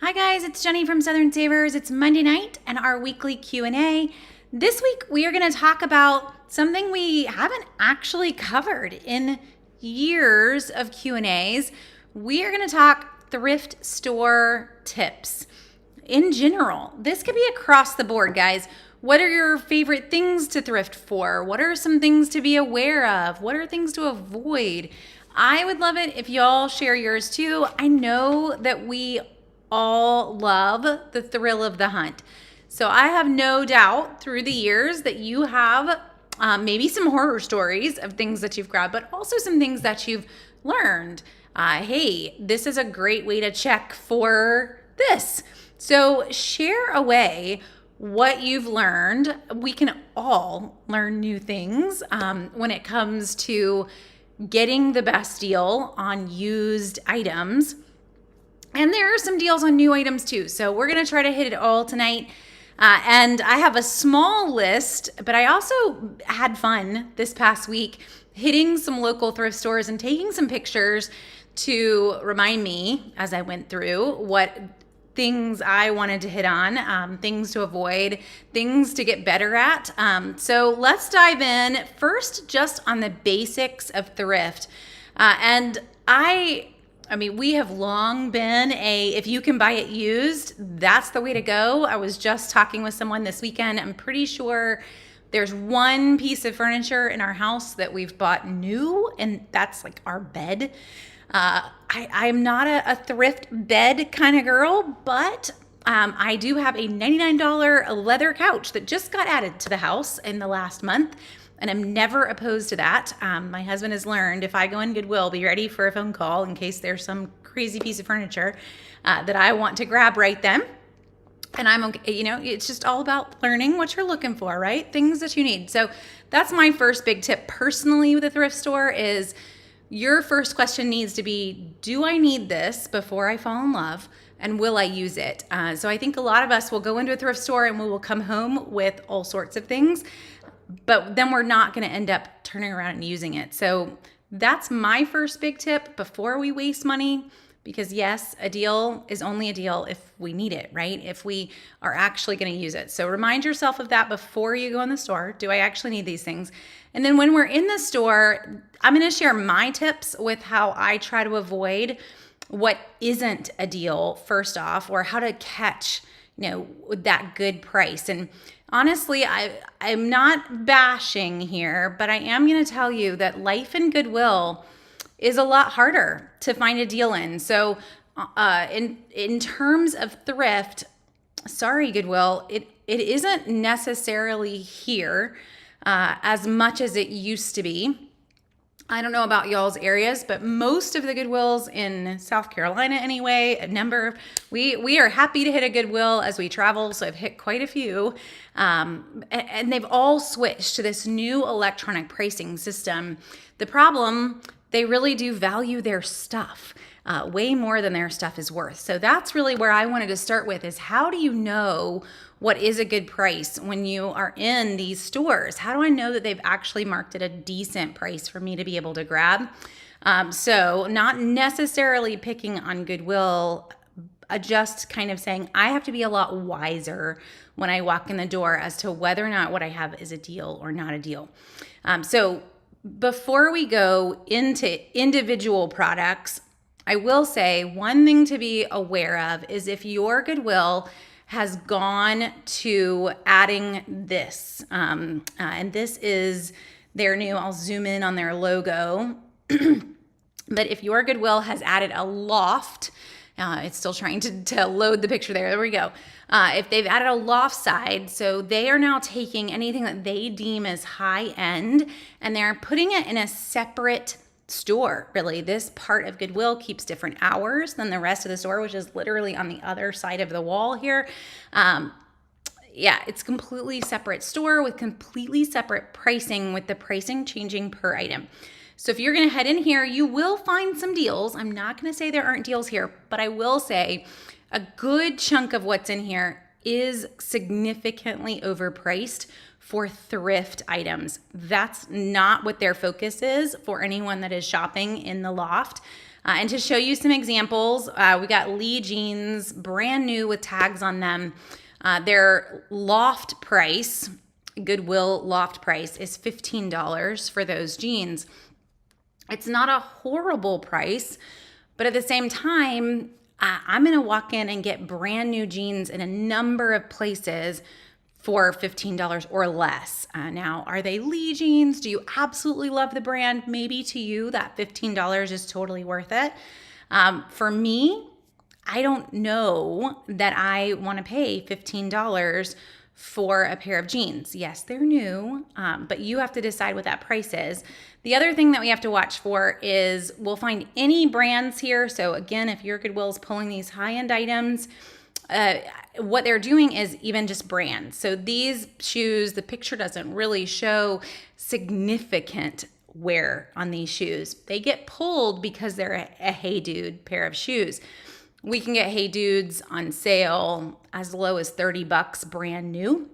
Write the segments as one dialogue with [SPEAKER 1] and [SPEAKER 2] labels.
[SPEAKER 1] Hi guys, it's Jenny from Southern Savers. It's Monday night and our weekly Q&A. This week we are going to talk about something we haven't actually covered in years of Q&As. We are going to talk thrift store tips. In general, this could be across the board, guys. What are your favorite things to thrift for? What are some things to be aware of? What are things to avoid? I would love it if y'all share yours too. I know that we all love the thrill of the hunt. So I have no doubt through the years that you have maybe some horror stories of things that you've grabbed, but also some things that you've learned. Hey, this is a great way to check for this. So share away what you've learned. We can all learn new things when it comes to getting the best deal on used items. And there are some deals on new items too. So we're going to try to hit it all tonight. And I have a small list, but I also had fun this past week hitting some local thrift stores and taking some pictures to remind me as I went through what things I wanted to hit on, things to avoid, things to get better at. So let's dive in first just on the basics of thrift. And I mean, we have long been if you can buy it used, that's the way to go. I was just talking with someone this weekend. I'm pretty sure there's one piece of furniture in our house that we've bought new, and that's like our bed. I'm not a thrift bed kind of girl, but I do have a $99 leather couch that just got added to the house in the last month. And I'm never opposed to that. My husband has learned if I go in Goodwill, be ready for a phone call in case there's some crazy piece of furniture that I want to grab right then. And I'm okay, it's just all about learning what you're looking for, right? Things that you need. So that's my first big tip personally with a thrift store is your first question needs to be, do I need this before I fall in love? And will I use it? So I think a lot of us will go into a thrift store and we will come home with all sorts of things, but then we're not going to end up turning around and using it. So that's my first big tip before we waste money, because yes, a deal is only a deal if we need it, right? If we are actually going to use it. So remind yourself of that before you go in the store. Do I actually need these things? And then when we're in the store, I'm going to share my tips with how I try to avoid what isn't a deal first off, or how to catch, that good price. And honestly, I'm not bashing here, but I am going to tell you that life in Goodwill is a lot harder to find a deal in. So in terms of thrift, sorry, Goodwill, it isn't necessarily here as much as it used to be. I don't know about y'all's areas, but most of the Goodwills in South Carolina anyway, we are happy to hit a Goodwill as we travel, so I've hit quite a few. And they've all switched to this new electronic pricing system. The problem, they really do value their stuff way more than their stuff is worth. So that's really where I wanted to start with is how do you know what is a good price when you are in these stores? How do I know that they've actually marked it a decent price for me to be able to grab? So not necessarily picking on Goodwill, just kind of saying I have to be a lot wiser when I walk in the door as to whether or not what I have is a deal or not a deal. So before we go into individual products, I will say one thing to be aware of is if your Goodwill has gone to adding this, and this is their new, I'll zoom in on their logo, but if your Goodwill has added a loft, it's still trying to load the picture there we go. If they've added a loft side, so they are now taking anything that they deem as high end and they're putting it in a separate store. Really, this part of Goodwill keeps different hours than the rest of the store, which is literally on the other side of the wall here. It's completely separate store with completely separate pricing, with the pricing changing per item. So if you're going to head in here, you will find some deals. I'm not going to say there aren't deals here, but I will say a good chunk of what's in here is significantly overpriced for thrift items. That's not what their focus is for anyone that is shopping in the loft. And to show you some examples, we got Lee jeans, brand new with tags on them. Their loft price, Goodwill loft price, is $15 for those jeans. It's not a horrible price, but at the same time, I'm going to walk in and get brand new jeans in a number of places for $15 or less. Now, are they Lee jeans? Do you absolutely love the brand? Maybe to you, that $15 is totally worth it. For me, I don't know that I want to pay $15 for a pair of jeans. Yes, they're new, but you have to decide what that price is. The other thing that we have to watch for is we'll find any brands here. So again, if your Goodwill's pulling these high-end items, what they're doing is even just brands. So these shoes, the picture doesn't really show significant wear on these shoes. They get pulled because they're a Hey Dude pair of shoes. We can get Hey Dudes on sale as low as $30 brand new.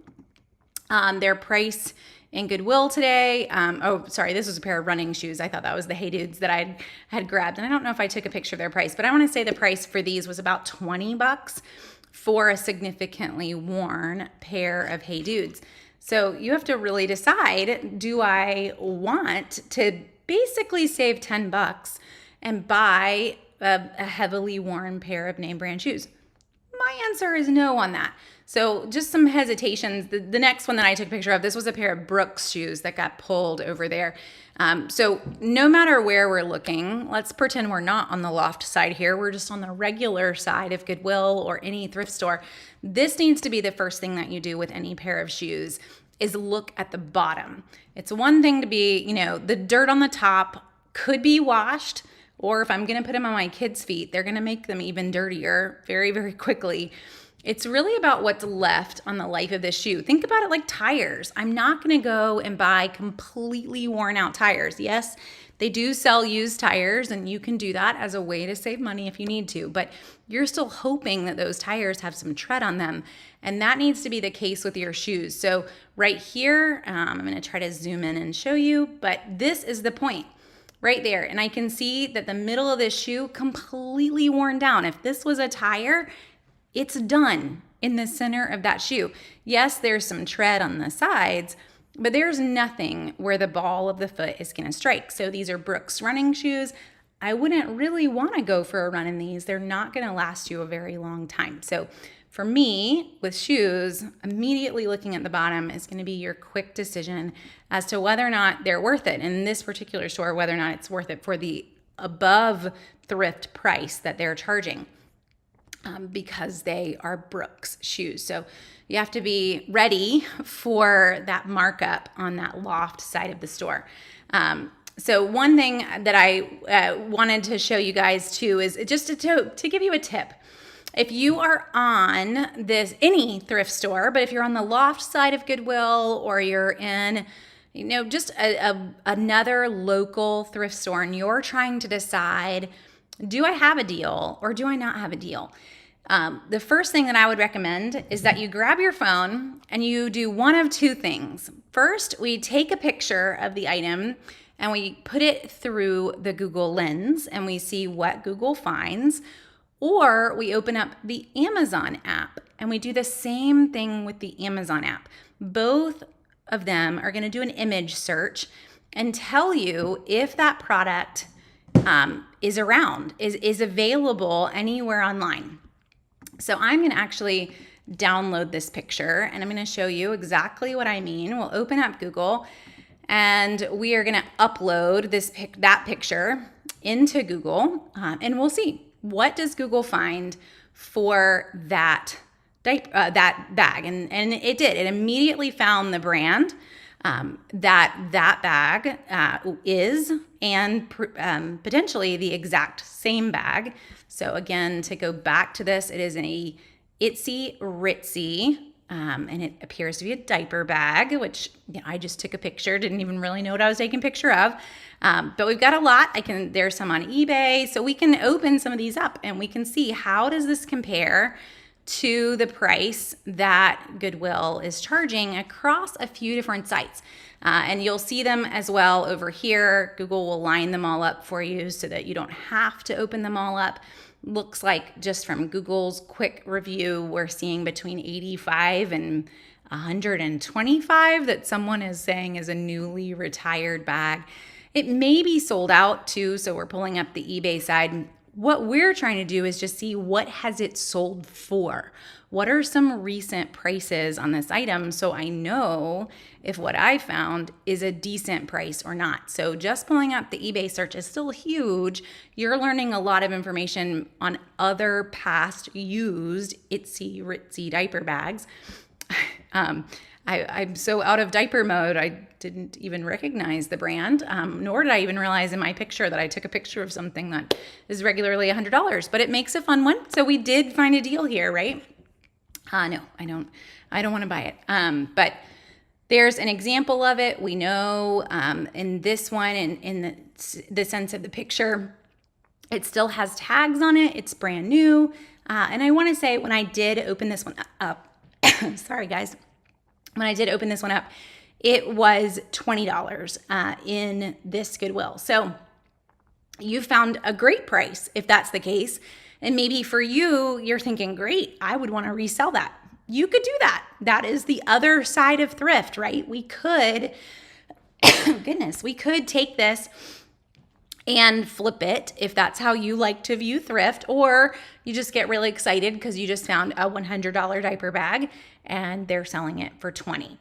[SPEAKER 1] Their price in Goodwill today, this was a pair of running shoes. I thought that was the Hey Dudes that I had grabbed. And I don't know if I took a picture of their price, but I want to say the price for these was about $20 for a significantly worn pair of Hey Dudes. So you have to really decide, do I want to basically save $10 and buy a heavily worn pair of name brand shoes? My answer is no on that. So just some hesitations. The next one that I took a picture of, this was a pair of Brooks shoes that got pulled over there. So no matter where we're looking, let's pretend we're not on the loft side here. We're just on the regular side of Goodwill or any thrift store. This needs to be the first thing that you do with any pair of shoes is look at the bottom. It's one thing to be, the dirt on the top could be washed, or if I'm going to put them on my kids' feet, they're going to make them even dirtier very, very quickly. It's really about what's left on the life of this shoe. Think about it like tires. I'm not going to go and buy completely worn out tires. Yes, they do sell used tires, and you can do that as a way to save money if you need to, but you're still hoping that those tires have some tread on them, and that needs to be the case with your shoes. So right here, I'm going to try to zoom in and show you, but this is the point. Right there, and I can see that the middle of this shoe completely worn down. If this was a tire, it's done in the center of that shoe. Yes, there's some tread on the sides, but there's nothing where the ball of the foot is going to strike. So these are Brooks running shoes. I wouldn't really want to go for a run in these. They're not going to last you a very long time. So for me, with shoes, immediately looking at the bottom is going to be your quick decision as to whether or not they're worth it. In this particular store, whether or not it's worth it for the above thrift price that they're charging, because they are Brooks shoes. So you have to be ready for that markup on that loft side of the store. So one thing that I wanted to show you guys too is just to give you a tip. If you are on any thrift store, but if you're on the loft side of Goodwill or you're in, just another local thrift store and you're trying to decide, do I have a deal or do I not have a deal? The first thing that I would recommend is that you grab your phone and you do one of two things. First, we take a picture of the item and we put it through the Google lens and we see what Google finds. Or we open up the Amazon app and we do the same thing with the Amazon app. Both of them are going to do an image search and tell you if that product is around, is available anywhere online. So I'm going to actually download this picture and I'm going to show you exactly what I mean. We'll open up Google and we are going to upload that picture into Google and we'll see. What does Google find for that bag? And it did. It immediately found the brand that bag is, and potentially the exact same bag. So again, to go back to this, it is a Itsy Ritsy, and it appears to be a diaper bag, which I just took a picture, didn't even really know what I was taking a picture of. But we've got a lot. There's some on eBay, so we can open some of these up and we can see how does this compare to the price that Goodwill is charging across a few different sites. And you'll see them as well over here. Google will line them all up for you so that you don't have to open them all up. Looks like just from Google's quick review, we're seeing between 85 and 125 that someone is saying is a newly retired bag. It may be sold out too, so we're pulling up the eBay side. What we're trying to do is just see what has it sold for. What are some recent prices on this item so I know if what I found is a decent price or not. So just pulling up the eBay search is still huge. You're learning a lot of information on other past used itsy ritzy diaper bags. I'm so out of diaper mode, I didn't even recognize the brand, nor did I even realize in my picture that I took a picture of something that is regularly $100, but it makes a fun one. So we did find a deal here, right? No, I don't want to buy it. But there's an example of it. We know in this one, in the sense of the picture, it still has tags on it. It's brand new. And I want to say when I did open this one up, sorry guys, when I did open this one up, it was $20 in this Goodwill. So you found a great price if that's the case. And maybe for you, you're thinking, great, I would want to resell that. You could do that. That is the other side of thrift, right? We could, goodness, we could take this and flip it if that's how you like to view thrift, or you just get really excited because you just found a $100 diaper bag and they're selling it for $20.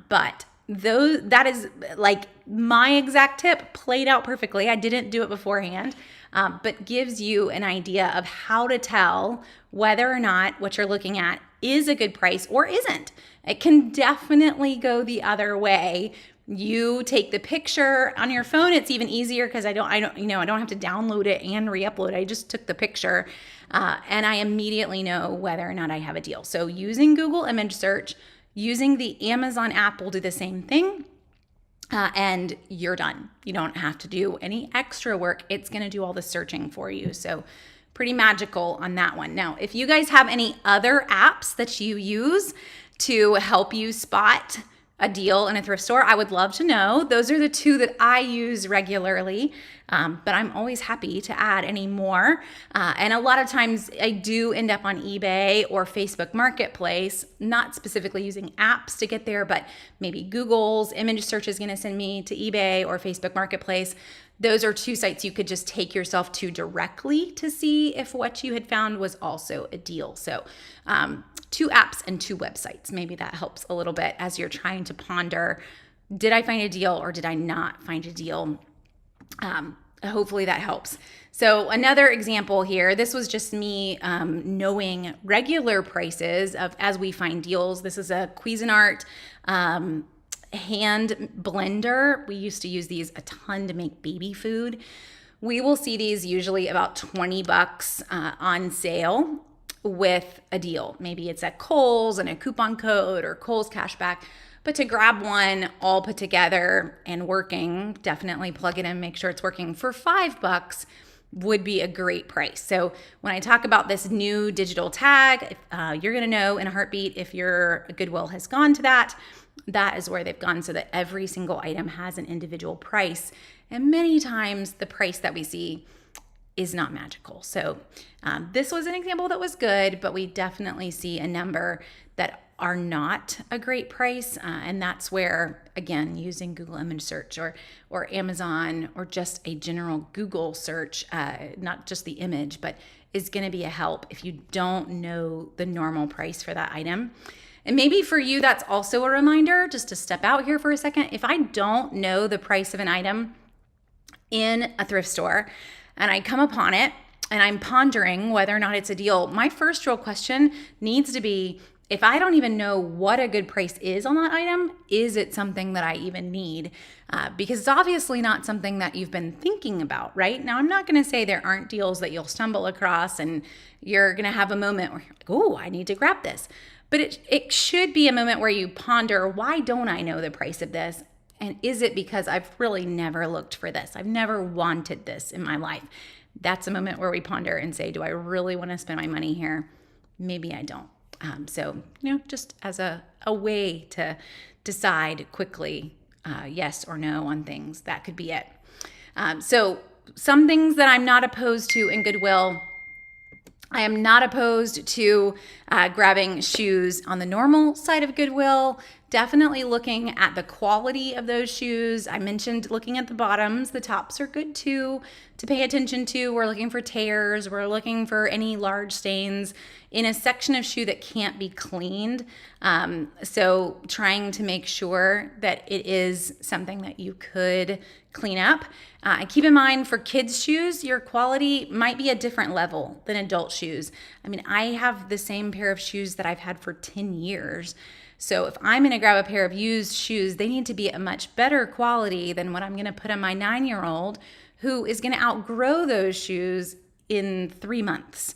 [SPEAKER 1] But that is like my exact tip played out perfectly. I didn't do it beforehand, but gives you an idea of how to tell whether or not what you're looking at is a good price or isn't. It can definitely go the other way. You take the picture on your phone. It's even easier because I don't have to download it and re-upload. I just took the picture and I immediately know whether or not I have a deal. So using Google image search, using the Amazon app will do the same thing. And you're done. You don't have to do any extra work. It's going to do all the searching for you. So pretty magical on that one. Now, if you guys have any other apps that you use to help you spot a deal in a thrift store, I would love to know. Those are the two that I use regularly, but I'm always happy to add any more. And a lot of times I do end up on eBay or Facebook Marketplace, not specifically using apps to get there, but maybe Google's image search is going to send me to eBay or Facebook Marketplace. Those are two sites you could just take yourself to directly to see if what you had found was also a deal. So, two apps and two websites. Maybe that helps a little bit as you're trying to ponder, did I find a deal or did I not find a deal? Hopefully that helps. So another example here, this was just me knowing regular prices of as we find deals. This is a Cuisinart hand blender. We used to use these a ton to make baby food. We will see these usually about $20 on sale with a deal. Maybe it's at Kohl's and a coupon code or Kohl's cashback, but to grab one all put together and working, definitely plug it in, make sure it's working for $5 would be a great price. So when I talk about this new digital tag, you're going to know in a heartbeat if your Goodwill has gone to that. That is where they've gone so that every single item has an individual price. And many times the price that we see is not magical. So this was an example that was good, but we definitely see a number that are not a great price. And that's where, again, using Google image search or Amazon or just a general Google search, not just the image, but is going to be a help if you don't know the normal price for that item. And maybe for you, that's also a reminder just to step out here for a second. If I don't know the price of an item in a thrift store and I come upon it and I'm pondering whether or not it's a deal, my first real question needs to be, if I don't even know what a good price is on that item, is it something that I even need? Because it's obviously not something that you've been thinking about, right? Now, I'm not going to say there aren't deals that you'll stumble across and you're going to have a moment where you're like, oh, I need to grab this. But it should be a moment where you ponder, why don't I know the price of this? And is it because I've really never looked for this? I've never wanted this in my life. That's a moment where we ponder and say, do I really want to spend my money here? maybe I don't. So, just as a way to decide quickly, yes or no on things, that could be it. So some things that I'm not opposed to in Goodwill. I am not opposed to grabbing shoes on the normal side of Goodwill. Definitely looking at the quality of those shoes. I mentioned looking at the bottoms. The tops are good too to pay attention to. We're looking for tears. We're looking for any large stains in a section of shoe that can't be cleaned. So trying to make sure that it is something that you could clean up. Keep in mind for kids' shoes, your quality might be a different level than adult shoes. I mean, I have the same pair of shoes that I've had for 10 years. So if I'm going to grab a pair of used shoes, they need to be a much better quality than what I'm going to put on my 9-year-old who is going to outgrow those shoes in 3 months,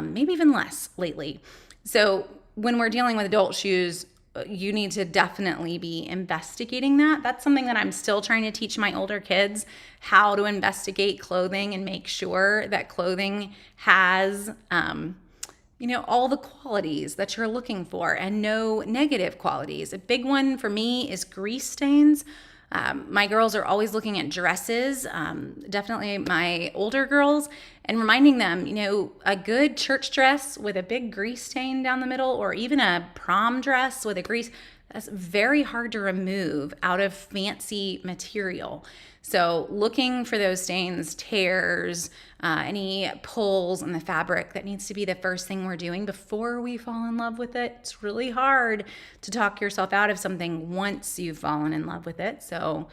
[SPEAKER 1] maybe even less lately. So when we're dealing with adult shoes, you need to definitely be investigating that. That's something that I'm still trying to teach my older kids, how to investigate clothing and make sure that clothing has all the qualities that you're looking for and no negative qualities. A big one for me is grease stains. My girls are always looking at dresses, definitely my older girls, and reminding them, a good church dress with a big grease stain down the middle, or even a prom dress with a grease, that's very hard to remove out of fancy material. So looking for those stains, tears, any pulls in the fabric, that needs to be the first thing we're doing before we fall in love with it. It's really hard to talk yourself out of something once you've fallen in love with it. So,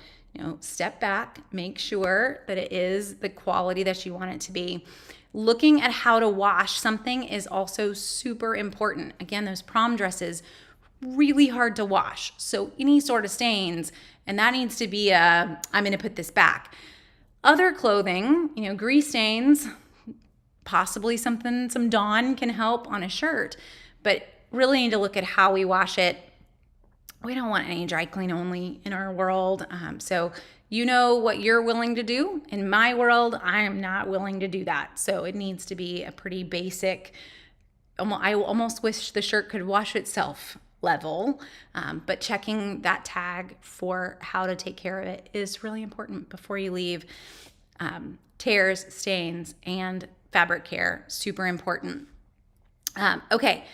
[SPEAKER 1] step back, make sure that it is the quality that you want it to be. Looking at how to wash something is also super important. Again, those prom dresses, really hard to wash. So any sort of stains, and that needs to be I'm going to put this back. Other clothing, grease stains, possibly some Dawn can help on a shirt, but really need to look at how we wash it. We don't want any dry clean only in our world. So what you're willing to do. In my world, I am not willing to do that. So it needs to be a pretty basic, I almost wish the shirt could wash itself level, but checking that tag for how to take care of it is really important before you leave. Tears, stains, and fabric care, super important. Okay,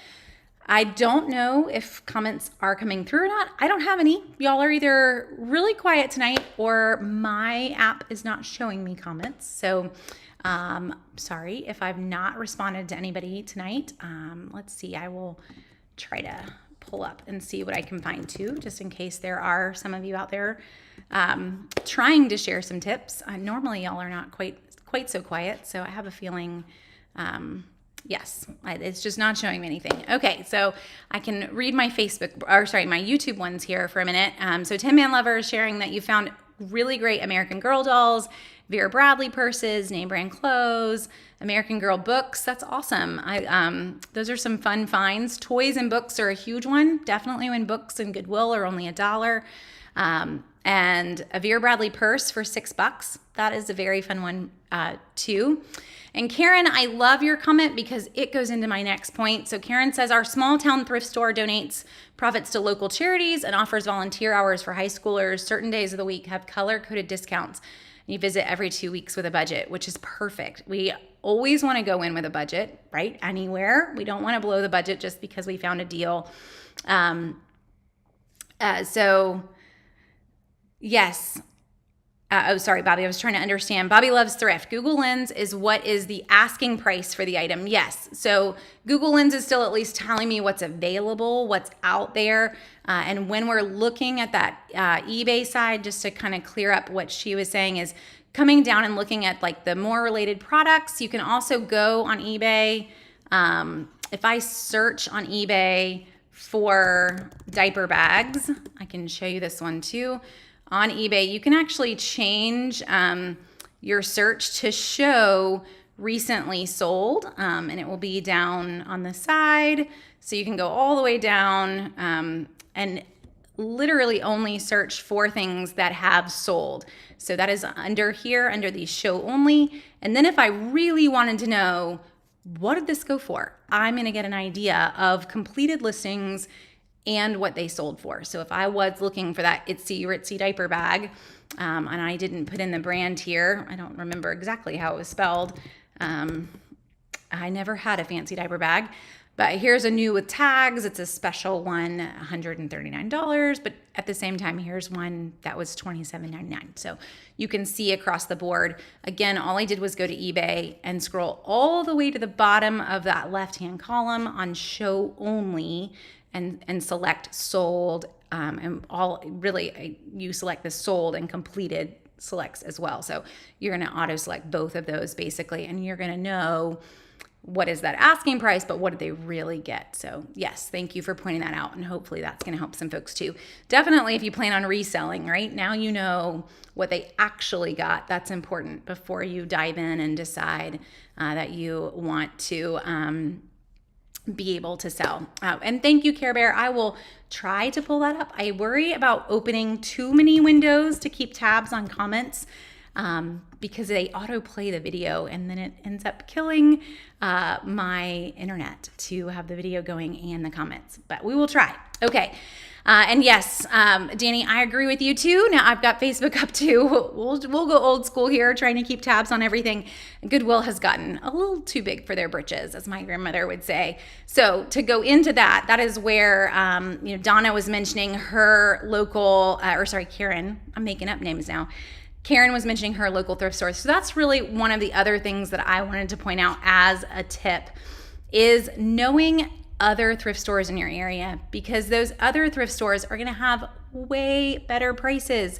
[SPEAKER 1] I don't know if comments are coming through or not. I don't have any. Y'all are either really quiet tonight or my app is not showing me comments. So sorry if I've not responded to anybody tonight. Let's see, I will try to pull up and see what I can find too, just in case there are some of you out there trying to share some tips. Normally y'all are not quite so quiet, so I have a feeling yes, it's just not showing me anything. Okay, so I can read my my YouTube ones here for a minute. So Tim Man Lover is sharing that you found really great American Girl dolls, Vera Bradley purses, name brand clothes, American Girl books. That's awesome. Those are some fun finds. Toys and books are a huge one. Definitely when books in Goodwill are only $1. And a Vera Bradley purse for $6. That is a very fun one too. And Karen, I love your comment because it goes into my next point. So Karen says, our small town thrift store donates profits to local charities and offers volunteer hours for high schoolers. Certain days of the week have color-coded discounts. You visit every 2 weeks with a budget, which is perfect. We always want to go in with a budget, right? Anywhere. We don't want to blow the budget just because we found a deal. So yes. Sorry, Bobby, I was trying to understand. Bobby loves Thrift. Google Lens is what is the asking price for the item. Yes. So Google Lens is still at least telling me what's available, what's out there. And when we're looking at that eBay side, just to kind of clear up what she was saying, is coming down and looking at like the more related products. You can also go on eBay. If I search on eBay for diaper bags, I can show you this one too. On eBay, you can actually change your search to show recently sold, and it will be down on the side. So you can go all the way down and literally only search for things that have sold. So that is under here, under the show only. And then if I really wanted to know what did this go for? I'm going to get an idea of completed listings and what they sold for. So if I was looking for that itsy ritzy diaper bag, and I didn't put in the brand here, I don't remember exactly how it was spelled. I never had a fancy diaper bag, but here's a new with tags. It's a special one, $139. But at the same time, here's one that was $27.99. So you can see across the board. Again, all I did was go to eBay and scroll all the way to the bottom of that left-hand column on show only and select sold. And you select the sold and completed selects as well. So you're going to auto select both of those basically, and you're going to know what is that asking price, but what did they really get? So yes, thank you for pointing that out. And hopefully that's going to help some folks too. Definitely if you plan on reselling, right? Now you know what they actually got. That's important before you dive in and decide that you want to be able to sell. And thank you, Care Bear. I will try to pull that up. I worry about opening too many windows to keep tabs on comments. Because they autoplay the video and then it ends up killing my internet to have the video going and the comments, but we will try. Okay. And yes, Danny, I agree with you too. Now I've got Facebook up too. We'll go old school here, trying to keep tabs on everything. Goodwill has gotten a little too big for their britches, as my grandmother would say. So to go into that is where, Donna was mentioning her local, Karen, I'm making up names now. Karen was mentioning her local thrift store. So that's really one of the other things that I wanted to point out as a tip is knowing other thrift stores in your area, because those other thrift stores are going to have way better prices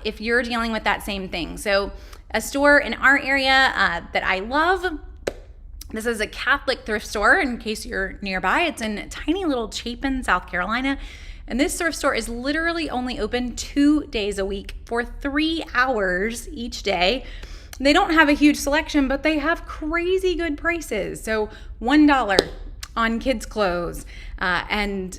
[SPEAKER 1] if you're dealing with that same thing. So a store in our area that I love, this is a Catholic thrift store in case you're nearby. It's in tiny little Chapin, South Carolina. And this thrift store is literally only open 2 days a week for 3 hours each day. They don't have a huge selection, but they have crazy good prices. So $1 on kids' clothes and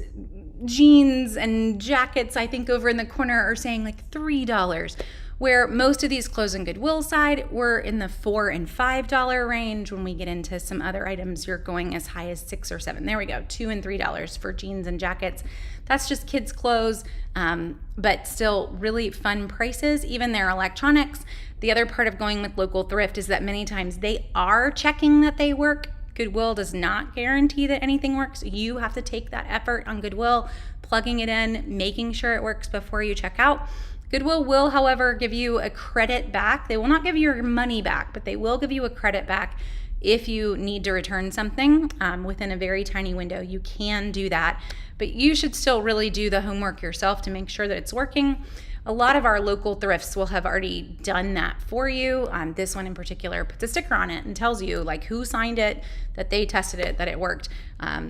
[SPEAKER 1] jeans and jackets, I think over in the corner are saying like $3, where most of these clothes on Goodwill side were in the $4 and $5 range. When we get into some other items, you're going as high as $6 or $7. There we go, $2 and $3 for jeans and jackets. That's just kids' clothes, but still really fun prices. Even their electronics. The other part of going with local thrift is that many times they are checking that they work. Goodwill does not guarantee that anything works. You have to take that effort on Goodwill, plugging it in, making sure it works before you check out. Goodwill will, however, give you a credit back. They will not give you your money back, but they will give you a credit back if you need to return something within a very tiny window. You can do that, but you should still really do the homework yourself to make sure that it's working. A lot of our local thrifts will have already done that for you. This one in particular puts a sticker on it and tells you like who signed it, that they tested it, that it worked.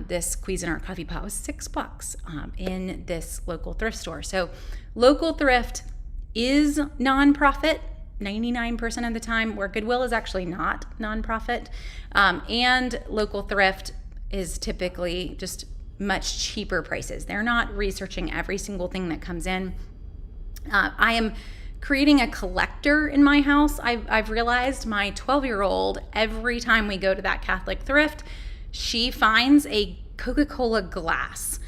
[SPEAKER 1] This Cuisinart coffee pot was $6 in this local thrift store. So local thrift is nonprofit 99% of the time, where Goodwill is actually not nonprofit. And local thrift is typically just much cheaper prices. They're not researching every single thing that comes in. I am creating a collector in my house. I've realized my 12-year-old, every time we go to that Catholic thrift, she finds a Coca-Cola glass.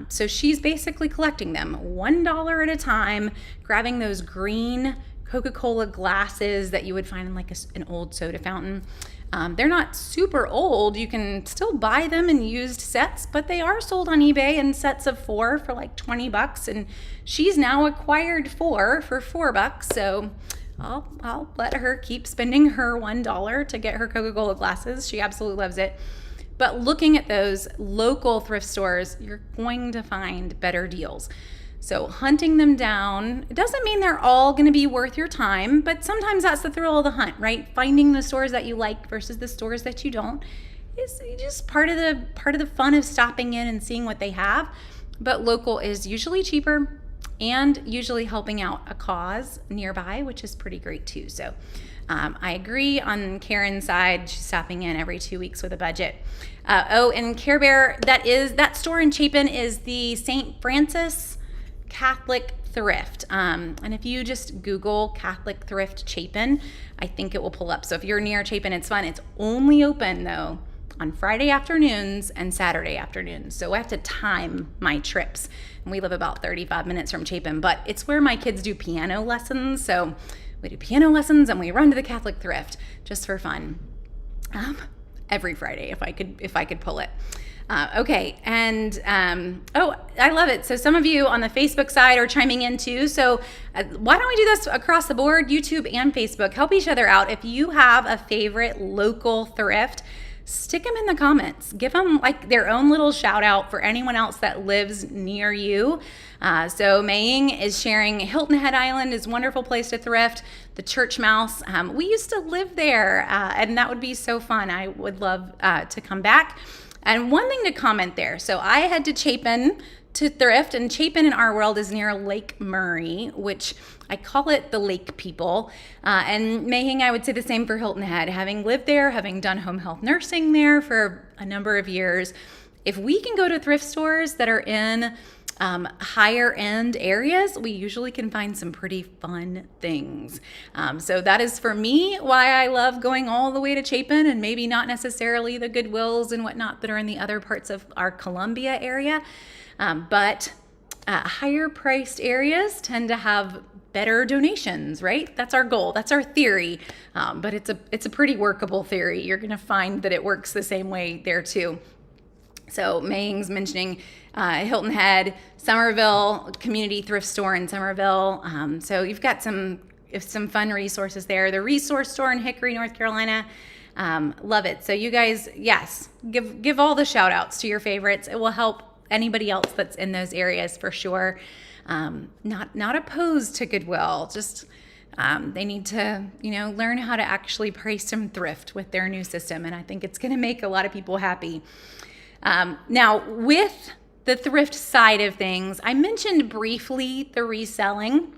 [SPEAKER 1] So she's basically collecting them $1 at a time, grabbing those green Coca-Cola glasses that you would find in like an old soda fountain. They're not super old. You can still buy them in used sets, but they are sold on eBay in sets of 4 for like $20. And she's now acquired 4 for $4. So I'll let her keep spending her $1 to get her Coca-Cola glasses. She absolutely loves it. But looking at those local thrift stores, you're going to find better deals. So hunting them down, it doesn't mean they're all going to be worth your time, but sometimes that's the thrill of the hunt, right? Finding the stores that you like versus the stores that you don't is just part of the fun of stopping in and seeing what they have. But local is usually cheaper and usually helping out a cause nearby, which is pretty great too. So I agree on Karen's side. She's stopping in every 2 weeks with a budget. And Care Bear, that store in Chapin is the St. Francis Catholic Thrift. And if you just Google Catholic Thrift Chapin, I think it will pull up. So if you're near Chapin, it's fun. It's only open though on Friday afternoons and Saturday afternoons. So I have to time my trips. And we live about 35 minutes from Chapin, but it's where my kids do piano lessons. So we do piano lessons and we run to the Catholic Thrift just for fun. Every Friday if I could pull it. Okay, and oh, I love it. So some of you on the Facebook side are chiming in too. So why don't we do this across the board, YouTube and Facebook? Help each other out. If you have a favorite local thrift, stick them in the comments. Give them like their own little shout out for anyone else that lives near you. So Maying is sharing Hilton Head Island is a wonderful place to thrift. The Church Mouse, we used to live there, and that would be so fun. I would love to come back. And one thing to comment there. So I head to Chapin to thrift, and Chapin in our world is near Lake Murray, which I call it the lake people. And Maying, I would say the same for Hilton Head. Having lived there, having done home health nursing there for a number of years, if we can go to thrift stores that are in higher end areas, we usually can find some pretty fun things. So that is for me why I love going all the way to Chapin and maybe not necessarily the Goodwills and whatnot that are in the other parts of our Columbia area. But higher priced areas tend to have better donations, right? That's our goal. That's our theory. But it's a pretty workable theory. You're going to find that it works the same way there too. So Maying's mentioning Hilton Head, Somerville Community Thrift Store in Somerville. So you've got some fun resources there. The Resource Store in Hickory, North Carolina. Love it. So you guys, yes, give all the shout outs to your favorites. It will help anybody else that's in those areas for sure. Not opposed to Goodwill, just they need to, learn how to actually price some thrift with their new system. And I think it's going to make a lot of people happy. Now, with the thrift side of things, I mentioned briefly the reselling,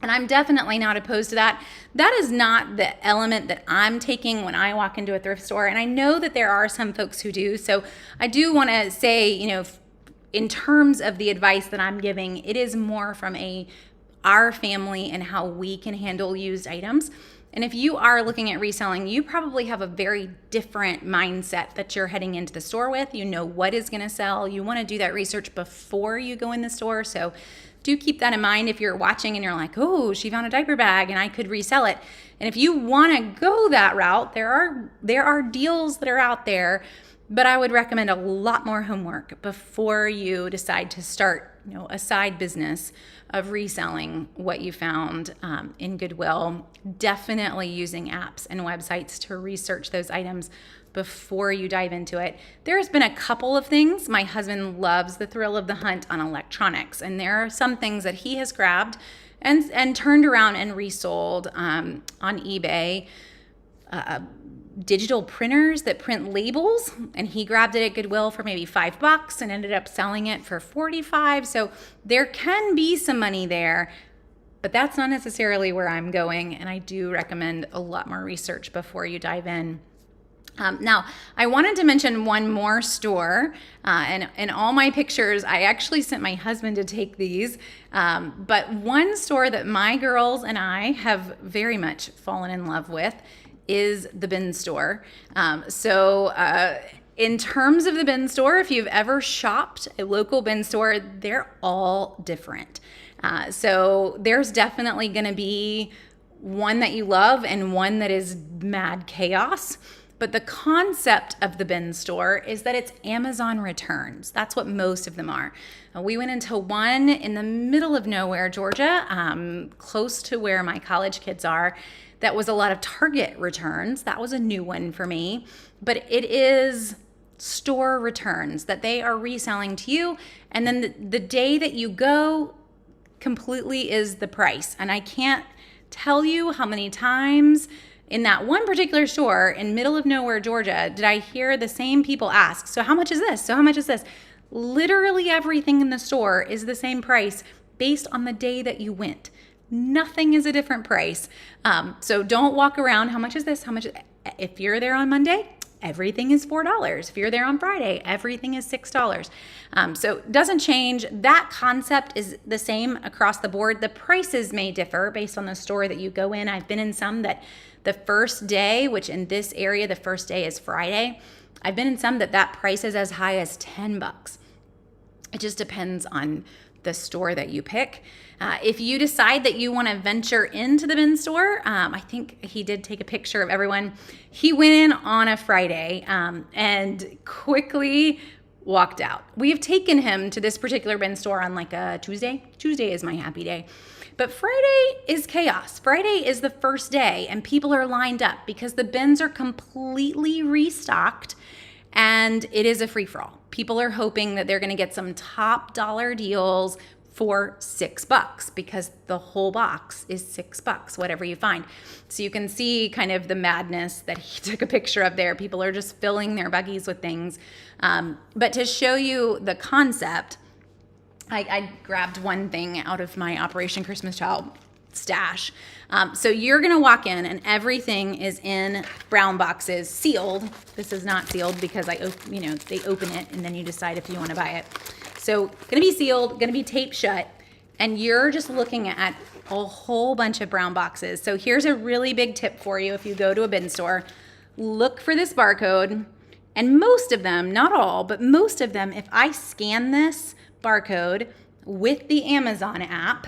[SPEAKER 1] and I'm definitely not opposed to that. That is not the element that I'm taking when I walk into a thrift store, and I know that there are some folks who do. So I do want to say, in terms of the advice that I'm giving, it is more from our family and how we can handle used items. And if you are looking at reselling, you probably have a very different mindset that you're heading into the store with. You know what is going to sell. You want to do that research before you go in the store. So do keep that in mind if you're watching and you're like, oh, she found a diaper bag and I could resell it. And if you want to go that route, there are deals that are out there, but I would recommend a lot more homework before you decide to start, a side business of reselling what you found in Goodwill. Definitely using apps and websites to research those items before you dive into it. There's been a couple of things. My husband loves the thrill of the hunt on electronics, and there are some things that he has grabbed and turned around and resold on eBay. Digital printers that print labels, and he grabbed it at Goodwill for maybe $5 and ended up selling it for $45. So there can be some money there, but that's not necessarily where I'm going, and I do recommend a lot more research before you dive in. Now, I wanted to mention one more store, and in all my pictures, I actually sent my husband to take these, but one store that my girls and I have very much fallen in love with is the bin store. In terms of the bin store, if you've ever shopped a local bin store, they're all different. So there's definitely going to be one that you love and one that is mad chaos. But the concept of the bin store is that it's Amazon returns. That's what most of them are. We went into one in the middle of nowhere, Georgia, close to where my college kids are. That was a lot of Target returns. That was a new one for me. But it is store returns that they are reselling to you. And then the day that you go completely is the price. And I can't tell you how many times in that one particular store in middle of nowhere, Georgia, did I hear the same people ask, so how much is this? So how much is this? Literally everything in the store is the same price based on the day that you went. Nothing is a different price. So don't walk around, how much is this? How much? If you're there on Monday, everything is $4. If you're there on Friday, everything is $6. So it doesn't change. That concept is the same across the board. The prices may differ based on the store that you go in. I've been in some that the first day, which in this area, the first day is Friday. I've been in some that price is as high as $10. It just depends on the store that you pick. If you decide that you want to venture into the bin store, I think he did take a picture of everyone. He went in on a Friday and quickly walked out. We have taken him to this particular bin store on like a Tuesday. Tuesday is my happy day. But Friday is chaos. Friday is the first day and people are lined up because the bins are completely restocked and it is a free-for-all. People are hoping that they're going to get some top dollar deals for $6 because the whole box is $6, whatever you find. So you can see kind of the madness that he took a picture of there. People are just filling their buggies with things. But to show you the concept, I grabbed one thing out of my Operation Christmas Child stash. So you're gonna walk in and everything is in brown boxes, sealed. This is not sealed because they open it and then you decide if you want to buy it. So gonna be sealed, gonna be taped shut, and you're just looking at a whole bunch of brown boxes. So here's a really big tip for you if you go to a bin store. Look for this barcode, and most of them, not all, but most of them, if I scan this barcode with the Amazon app,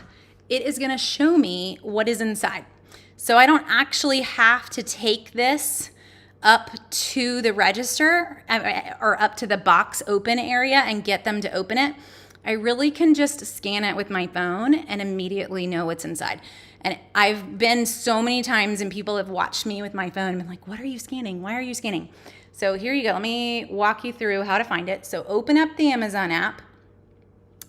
[SPEAKER 1] it is gonna show me what is inside. So I don't actually have to take this up to the register or up to the box open area and get them to open it. I really can just scan it with my phone and immediately know what's inside. And I've been so many times and people have watched me with my phone and been like, what are you scanning? Why are you scanning? So here you go. Let me walk you through how to find it. So open up the Amazon app.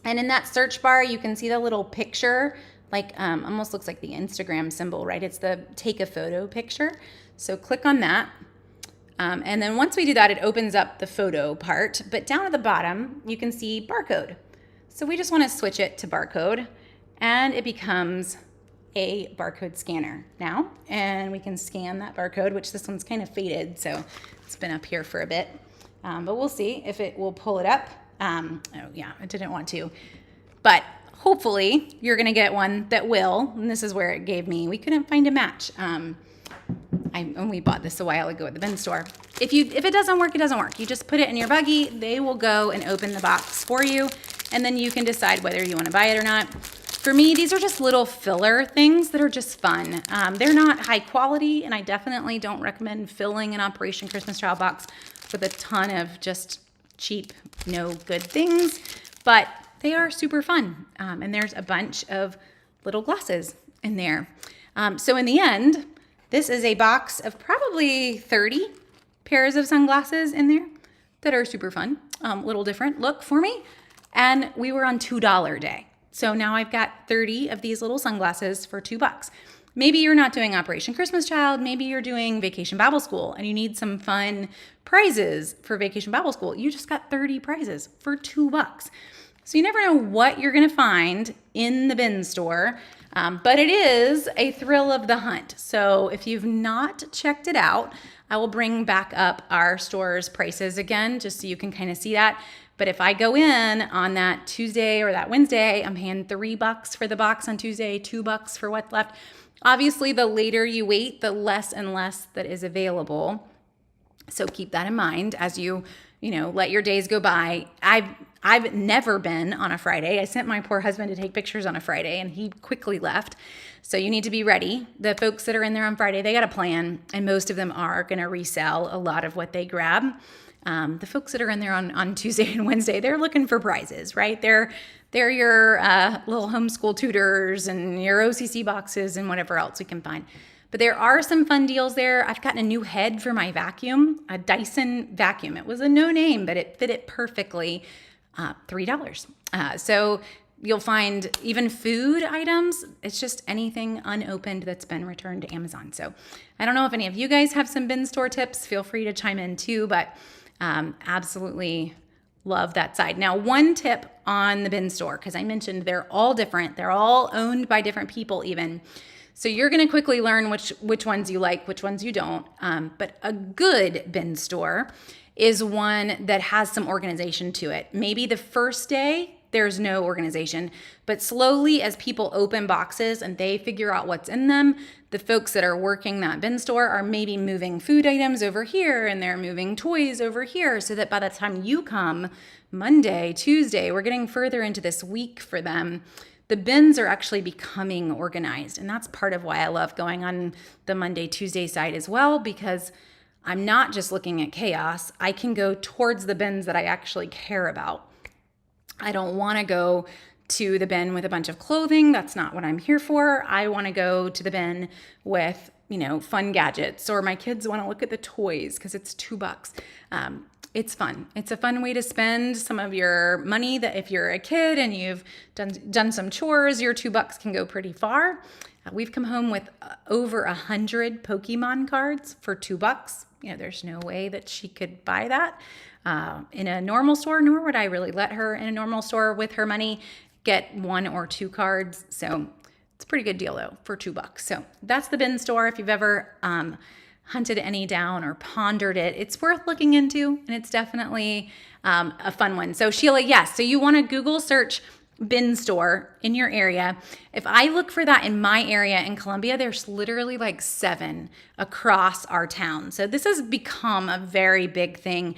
[SPEAKER 1] And in that search bar, you can see the little picture, like almost looks like the Instagram symbol, right? It's the take a photo picture. So click on that. And then once we do that, it opens up the photo part. But down at the bottom, you can see barcode. So we just want to switch it to barcode, and it becomes a barcode scanner now. And we can scan that barcode, which this one's kind of faded, so it's been up here for a bit. But we'll see if it will pull it up. Oh yeah, it didn't want to. But hopefully you're gonna get one that will, and this is where it gave me, we couldn't find a match. And we bought this a while ago at the bin store. If it doesn't work, it doesn't work. You just put it in your buggy, they will go and open the box for you, and then you can decide whether you wanna buy it or not. For me, these are just little filler things that are just fun. They're not high quality, and I definitely don't recommend filling an Operation Christmas Child box with a ton of just cheap, no good things, but they are super fun. And there's a bunch of little glasses in there. So in the end, this is a box of probably 30 pairs of sunglasses in there that are super fun, little different look for me. And we were on $2 day. So now I've got 30 of these little sunglasses for $2. Maybe you're not doing Operation Christmas Child. Maybe you're doing Vacation Bible School and you need some fun prizes for Vacation Bible School. You just got 30 prizes for $2. So you never know what you're going to find in the bin store, but it is a thrill of the hunt. So if you've not checked it out, I will bring back up our store's prices again, just so you can kind of see that. But if I go in on that Tuesday or that Wednesday, I'm paying $3 for the box on Tuesday, $2 for what's left. Obviously, the later you wait, the less and less that is available. So keep that in mind as you let your days go by. I've never been on a Friday. I sent my poor husband to take pictures on a Friday and he quickly left. So you need to be ready. The folks that are in there on Friday, they got a plan, and most of them are going to resell a lot of what they grab. The folks that are in there on Tuesday and Wednesday, they're looking for prizes, right? They're your little homeschool tutors and your OCC boxes and whatever else we can find. But there are some fun deals there. I've gotten a new head for my vacuum, a Dyson vacuum. It was a no name, but it fit it perfectly, $3. So you'll find even food items. It's just anything unopened that's been returned to Amazon. So I don't know if any of you guys have some bin store tips. Feel free to chime in too, but absolutely love that side. Now, one tip on the bin store, because I mentioned they're all different. They're all owned by different people even. So you're going to quickly learn which ones you like, which ones you don't. But a good bin store is one that has some organization to it. Maybe the first day there's no organization, but slowly as people open boxes and they figure out what's in them, the folks that are working that bin store are maybe moving food items over here and they're moving toys over here, so that by the time you come Monday, Tuesday, we're getting further into this week for them, the bins are actually becoming organized. And that's part of why I love going on the Monday, Tuesday side as well, because I'm not just looking at chaos. I can go towards the bins that I actually care about. I don't want to go to the bin with a bunch of clothing. That's not what I'm here for. I want to go to the bin with, fun gadgets, or my kids want to look at the toys because it's $2. It's fun. It's a fun way to spend some of your money, that if you're a kid and you've done some chores, your $2 can go pretty far. We've come home with over 100 Pokemon cards for $2. There's no way that she could buy that in a normal store, nor would I really let her in a normal store with her money get 1 or 2 cards. So it's a pretty good deal though for $2. So that's the bin store. If you've ever hunted any down or pondered it, it's worth looking into, and it's definitely a fun one. So Sheila, yes. So you want to Google search bin store in your area. If I look for that in my area in Columbia, there's literally like 7 across our town. So this has become a very big thing.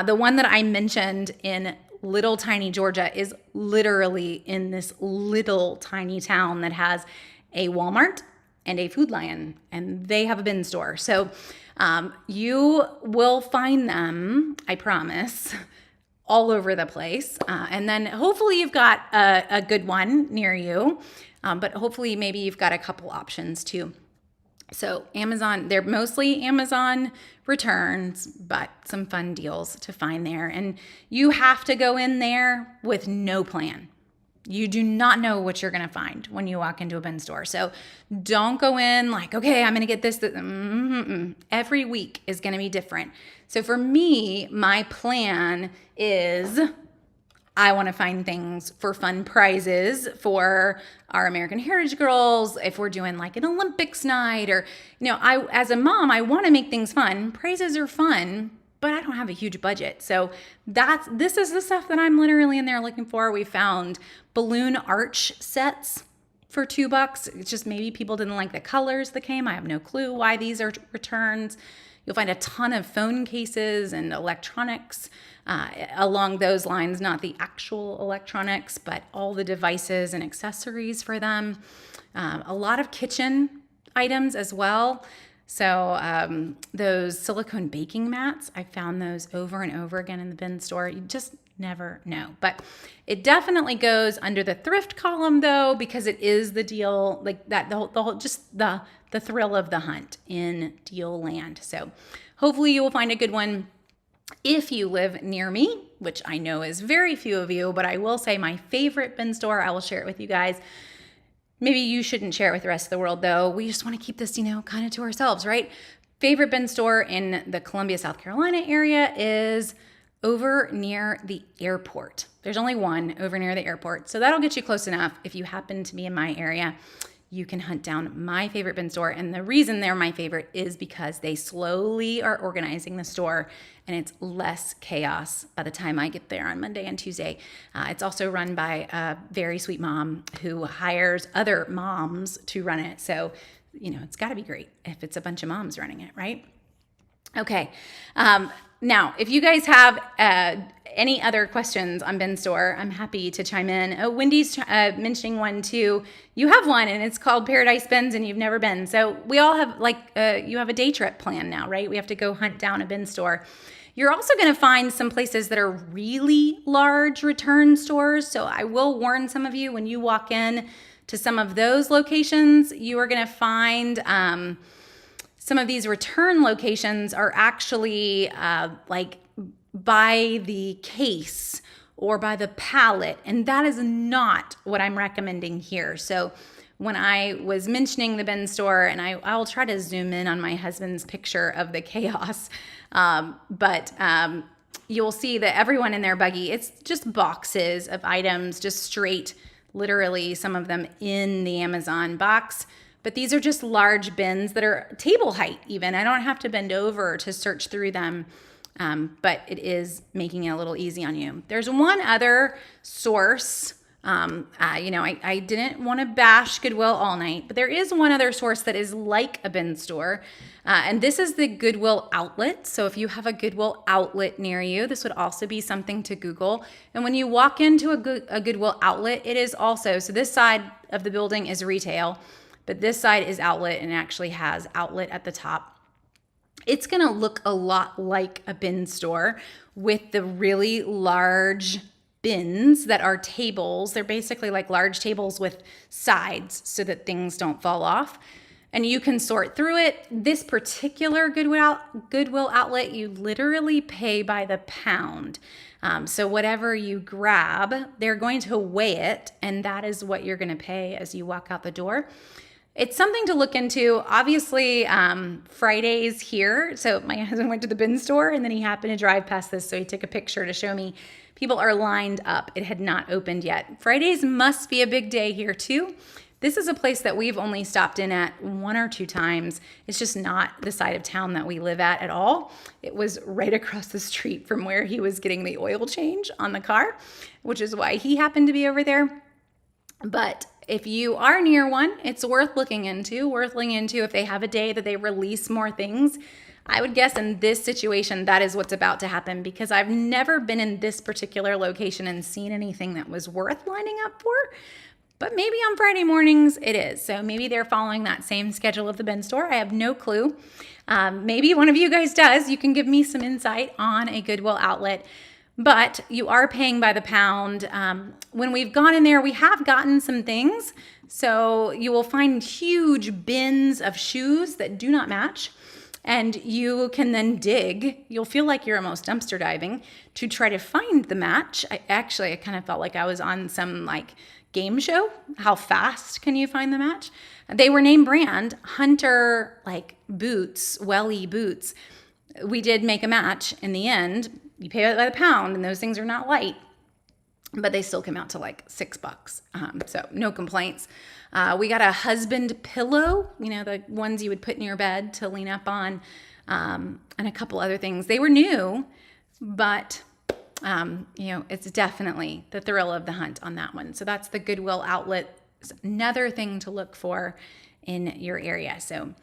[SPEAKER 1] The one that I mentioned in little tiny Georgia is literally in this little tiny town that has a Walmart and a Food Lion, and they have a bin store. So you will find them, I promise, all over the place. And then hopefully you've got a good one near you, but hopefully maybe you've got a couple options too. So Amazon, they're mostly Amazon returns, but some fun deals to find there. And you have to go in there with no plan. You do not know what you're going to find when you walk into a bin store. So don't go in like, okay, I'm going to get this. Every week is going to be different. So for me, my plan is I want to find things for fun prizes for our American Heritage Girls. If we're doing like an Olympics night, or, as a mom, I want to make things fun. Prizes are fun, but I don't have a huge budget. So this is the stuff that I'm literally in there looking for. We found balloon arch sets for $2. It's just maybe people didn't like the colors that came. I have no clue why these are returns. You'll find a ton of phone cases and electronics along those lines, not the actual electronics, but all the devices and accessories for them. A lot of kitchen items as well. So those silicone baking mats, I found those over and over again in the bin store. You just never know. But it definitely goes under the thrift column though, because it is the deal, like that, the whole just the thrill of the hunt in deal land. So hopefully you will find a good one. If you live near me, which I know is very few of you, but I will say my favorite bin store, I will share it with you guys. Maybe you shouldn't share it with the rest of the world though. We just want to keep this, kind of to ourselves, right? Favorite bin store in the Columbia, South Carolina area is over near the airport. There's only one over near the airport. So that'll get you close enough. If you happen to be in my area, you can hunt down my favorite bin store. And the reason they're my favorite is because they slowly are organizing the store and it's less chaos by the time I get there on Monday and Tuesday. It's also run by a very sweet mom who hires other moms to run it. So, it's got to be great if it's a bunch of moms running it, right? Okay. Now, if you guys have any other questions on bin store, I'm happy to chime in. Oh, Wendy's mentioning one too. You have one and it's called Paradise Bins and you've never been. So we all have you have a day trip plan now, right? We have to go hunt down a bin store. You're also going to find some places that are really large return stores. So I will warn some of you when you walk in to some of those locations, you are going to find some of these return locations are actually like by the case or by the pallet, and that is not what I'm recommending here. So when I was mentioning the bin store, and I'll try to zoom in on my husband's picture of the chaos, but you'll see that everyone in their buggy, it's just boxes of items, just straight, literally some of them in the Amazon box. but these are just large bins that are table height even. I don't have to bend over to search through them, but it is making it a little easy on you. There's one other source. I didn't want to bash Goodwill all night, but there is one other source that is like a bin store, and this is the Goodwill outlet. So if you have a Goodwill outlet near you, this would also be something to Google. And when you walk into a Goodwill outlet, it is also, so this side of the building is retail, but this side is outlet and actually has outlet at the top. It's going to look a lot like a bin store with the really large bins that are tables. They're basically like large tables with sides so that things don't fall off. And you can sort through it. This particular Goodwill outlet, you literally pay by the pound. So whatever you grab, they're going to weigh it, and that is what you're going to pay as you walk out the door. It's something to look into. Obviously, Fridays here. So my husband went to the bin store and then he happened to drive past this. So he took a picture to show me people are lined up. It had not opened yet. Fridays must be a big day here too. This is a place that we've only stopped in at 1 or 2 times. It's just not the side of town that we live at all. It was right across the street from where he was getting the oil change on the car, which is why he happened to be over there. But if you are near one, it's worth looking into if they have a day that they release more things. I would guess in this situation, that is what's about to happen, because I've never been in this particular location and seen anything that was worth lining up for. But maybe on Friday mornings it is. So maybe they're following that same schedule of the bin store. I have no clue. Maybe one of you guys does. You can give me some insight on a Goodwill outlet. But you are paying by the pound. When we've gone in there, we have gotten some things. So you will find huge bins of shoes that do not match. And you can then dig. You'll feel like you're almost dumpster diving to try to find the match. I kind of felt like I was on some like game show. How fast can you find the match? They were name brand Hunter like boots, welly boots. We did make a match in the end. You pay by the pound, and those things are not light, but they still come out to like $6. So no complaints. We got a husband pillow, the ones you would put in your bed to lean up on, and a couple other things. They were new, but it's definitely the thrill of the hunt on that one. So that's the Goodwill outlet. It's another thing to look for in your area. So,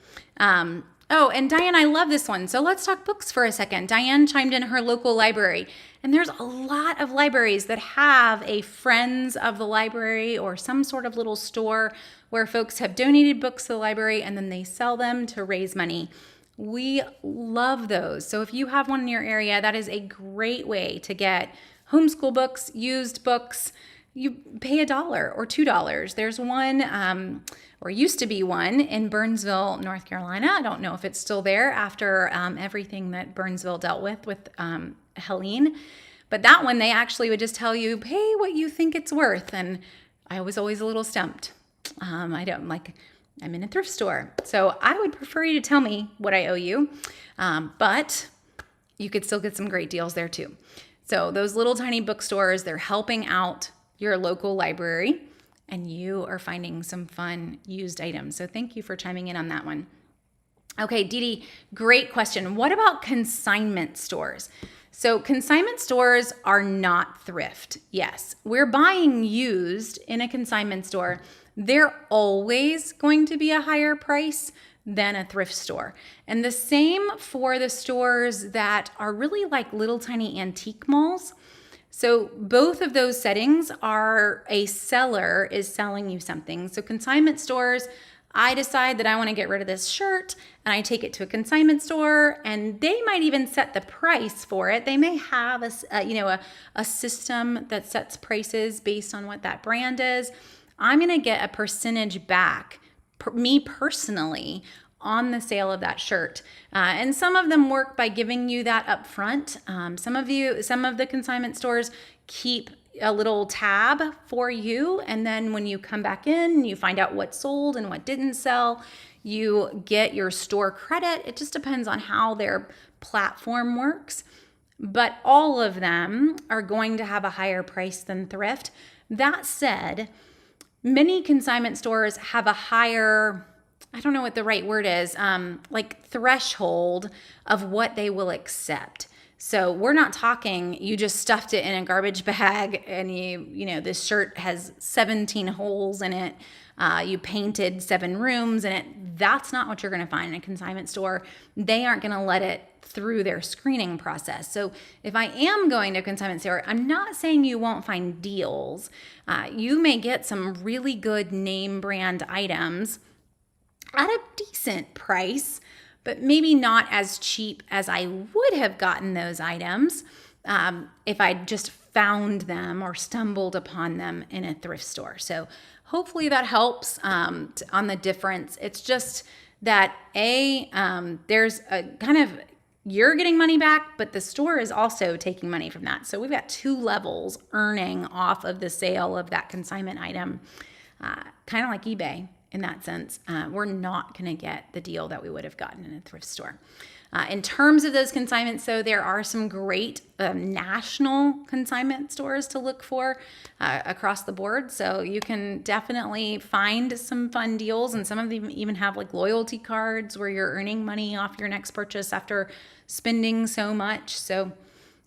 [SPEAKER 1] oh, and Diane, I love this one. So let's talk books for a second. Diane chimed in her local library, and there's a lot of libraries that have a Friends of the Library or some sort of little store where folks have donated books to the library and then they sell them to raise money. We love those. So if you have one in your area, that is a great way to get homeschool books, used books. You pay $1 or $2. There's one, or used to be one in Burnsville, North Carolina. I don't know if it's still there after everything that Burnsville dealt with Helene. But that one, they actually would just tell you, pay what you think it's worth. And I was always a little stumped. I'm in a thrift store. So I would prefer you to tell me what I owe you. But you could still get some great deals there too. So those little tiny bookstores, they're helping out your local library, and you are finding some fun used items. So thank you for chiming in on that one. Okay, Dee Dee, great question. What about consignment stores? So consignment stores are not thrift. Yes, we're buying used in a consignment store. They're always going to be a higher price than a thrift store. And the same for the stores that are really like little tiny antique malls. So both of those settings are a seller is selling you something. So consignment stores, I decide that I want to get rid of this shirt and I take it to a consignment store, and they might even set the price for it. They may have a system that sets prices based on what that brand is. I'm going to get a percentage back, me personally, on the sale of that shirt. And some of them work by giving you that up front. Some of the consignment stores keep a little tab for you. And then when you come back in, you find out what sold and what didn't sell. You get your store credit. It just depends on how their platform works. But all of them are going to have a higher price than thrift. That said, many consignment stores have a higher I don't know what the right word is, like threshold of what they will accept. So we're not talking, you just stuffed it in a garbage bag and this shirt has 17 holes in it. You painted 7 rooms in it. That's not what you're going to find in a consignment store. They aren't going to let it through their screening process. So if I am going to a consignment store, I'm not saying you won't find deals. You may get some really good name brand items at a decent price, but maybe not as cheap as I would have gotten those items if I just found them or stumbled upon them in a thrift store. So hopefully that helps on the difference. It's just that there's a kind of, you're getting money back, but the store is also taking money from that. So we've got 2 levels earning off of the sale of that consignment item, kind of like eBay. In that sense, we're not going to get the deal that we would have gotten in a thrift store. In terms of those consignments, though, there are some great national consignment stores to look for across the board. So you can definitely find some fun deals, and some of them even have like loyalty cards where you're earning money off your next purchase after spending so much. So,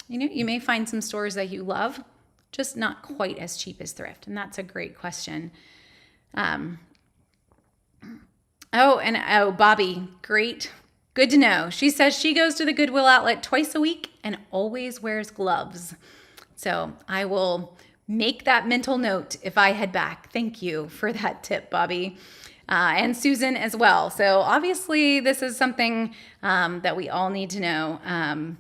[SPEAKER 1] you may find some stores that you love, just not quite as cheap as thrift. And that's a great question. Bobby, great. Good to know. She says she goes to the Goodwill outlet twice a week and always wears gloves. So I will make that mental note if I head back. Thank you for that tip, Bobby. And Susan as well. So obviously this is something that we all need to know.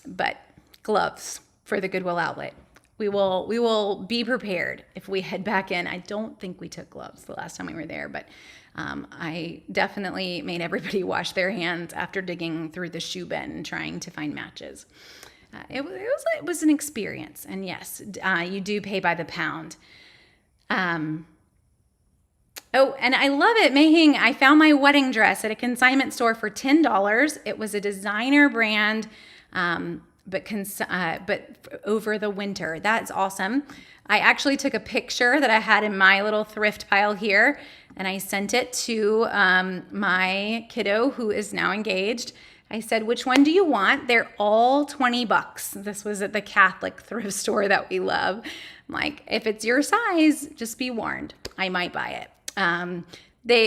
[SPEAKER 1] But gloves for the Goodwill outlet. We will be prepared if we head back in. I don't think we took gloves the last time we were there, but I definitely made everybody wash their hands after digging through the shoe bin and trying to find matches. It was an experience, and yes, you do pay by the pound. And I love it, Mayhing. I found my wedding dress at a consignment store for $10. It was a designer brand. But over the winter. That's awesome. I actually took a picture that I had in my little thrift pile here, and I sent it to my kiddo who is now engaged. I said, which one do you want? They're all $20. This was at the Catholic thrift store that we love. I'm like, if it's your size, just be warned. I might buy it.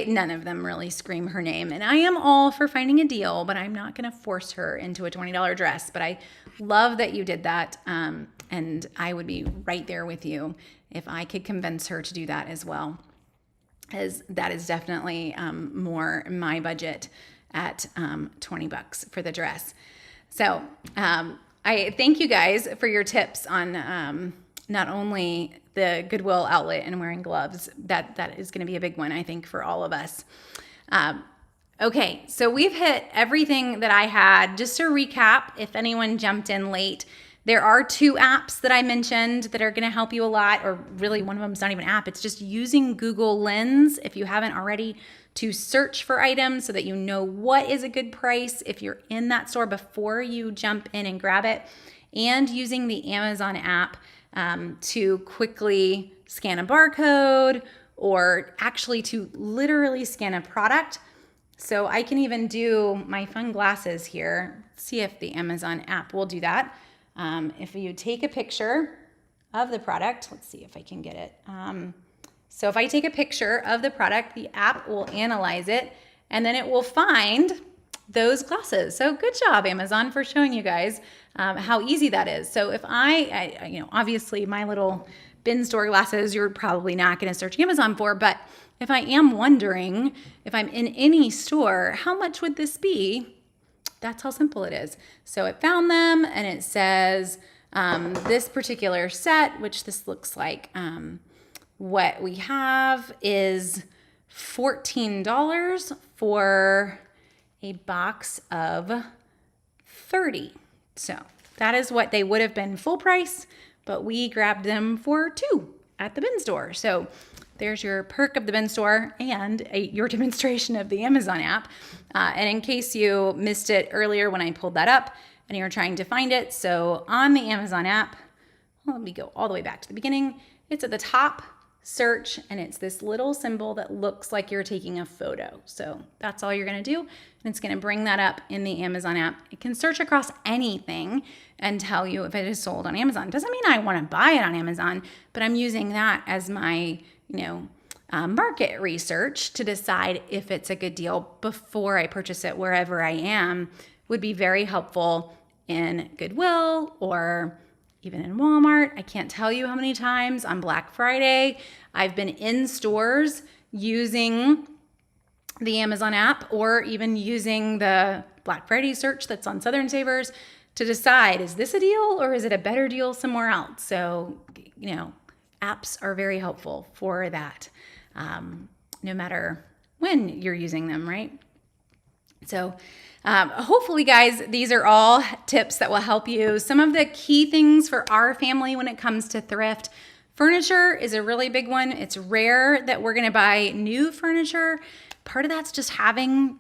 [SPEAKER 1] None of them really scream her name, and I am all for finding a deal, but I'm not going to force her into a $20 dress. But I love that you did that, and I would be right there with you if I could convince her to do that as well, as that is definitely more my budget at $20 for the dress. So I thank you guys for your tips on not only the Goodwill outlet and wearing gloves. That is going to be a big one, I think, for all of us. Okay, so we've hit everything that I had. Just to recap, if anyone jumped in late, there are 2 apps that I mentioned that are going to help you a lot, or really one of them is not even an app. It's just using Google Lens, if you haven't already, to search for items so that you know what is a good price if you're in that store before you jump in and grab it, and using the Amazon app to quickly scan a barcode, or actually to literally scan a product. So I can even do my fun glasses here. See if the Amazon app will do that. If you take a picture of the product, let's see if I can get it. So if I take a picture of the product, the app will analyze it, and then it will find those glasses. So good job, Amazon, for showing you guys how easy that is. So if I obviously my little bin store glasses, you're probably not going to search Amazon for, but if I am wondering if I'm in any store, how much would this be? That's how simple it is. So it found them, and it says this particular set, which this looks like, what we have is $14 for a box of 30. So that is what they would have been full price, but we grabbed them for 2 at the bin store. So there's your perk of the bin store and your demonstration of the Amazon app. And in case you missed it earlier when I pulled that up and you're trying to find it, so on the Amazon app, let me go all the way back to the beginning. It's at the top search, and it's this little symbol that looks like you're taking a photo. So that's all you're going to do, and it's going to bring that up in the Amazon app. It can search across anything and tell you if it is sold on Amazon. Doesn't mean I want to buy it on Amazon, but I'm using that as my, market research to decide if it's a good deal before I purchase it wherever I am. Would be very helpful in Goodwill or even in Walmart. I can't tell you how many times on Black Friday I've been in stores using the Amazon app or even using the Black Friday search that's on Southern Savers to decide, is this a deal or is it a better deal somewhere else? So, apps are very helpful for that, no matter when you're using them, right? So hopefully, guys, these are all tips that will help you. Some of the key things for our family when it comes to thrift. Furniture is a really big one. It's rare that we're going to buy new furniture. Part of that's just having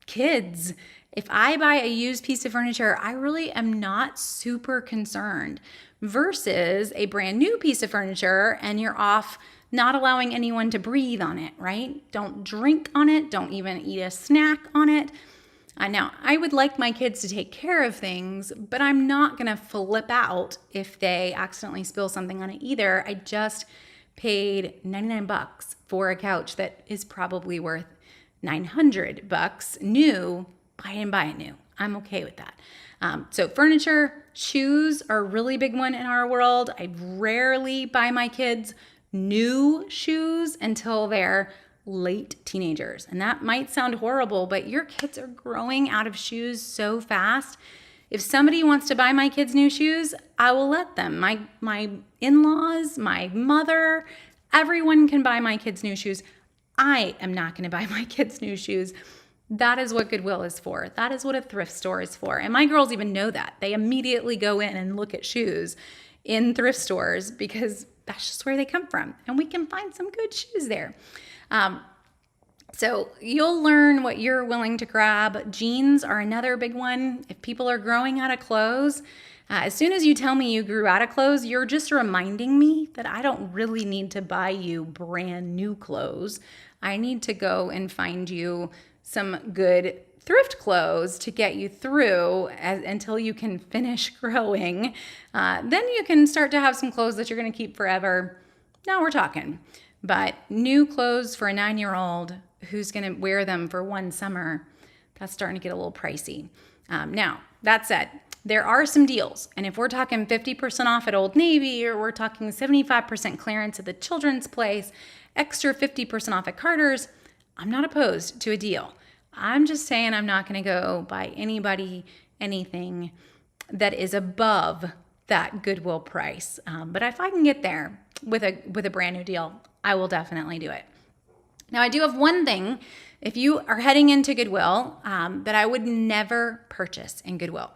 [SPEAKER 1] kids. If I buy a used piece of furniture, I really am not super concerned versus a brand new piece of furniture and you're off not allowing anyone to breathe on it, right? Don't drink on it. Don't even eat a snack on it. Now, I would like my kids to take care of things, but I'm not going to flip out if they accidentally spill something on it either. I just paid $99 for a couch that is probably worth $900 new. Buy it new. I'm okay with that. So furniture, shoes are a really big one in our world. I rarely buy my kids new shoes until they're late teenagers. And that might sound horrible, but your kids are growing out of shoes so fast. If somebody wants to buy my kids new shoes, I will let them. My in-laws, my mother, everyone can buy my kids new shoes. I am not going to buy my kids new shoes. That is what Goodwill is for. That is what a thrift store is for. And my girls even know that. They immediately go in and look at shoes in thrift stores because that's just where they come from. And we can find some good shoes there. So you'll learn what you're willing to grab. Jeans are another big one. If people are growing out of clothes, as soon as you tell me you grew out of clothes, you're just reminding me that I don't really need to buy you brand new clothes. I need to go and find you some good thrift clothes to get you through until you can finish growing. Then you can start to have some clothes that you're going to keep forever. Now we're talking. But new clothes for a 9-year-old who's going to wear them for one summer, that's starting to get a little pricey. Now, that said, there are some deals. And if we're talking 50% off at Old Navy, or we're talking 75% clearance at the Children's Place, extra 50% off at Carter's, I'm not opposed to a deal. I'm just saying I'm not going to go buy anybody anything that is above that Goodwill price. But if I can get there with a brand new deal, I will definitely do it. Now, I do have one thing, if you are heading into Goodwill, that I would never purchase in Goodwill.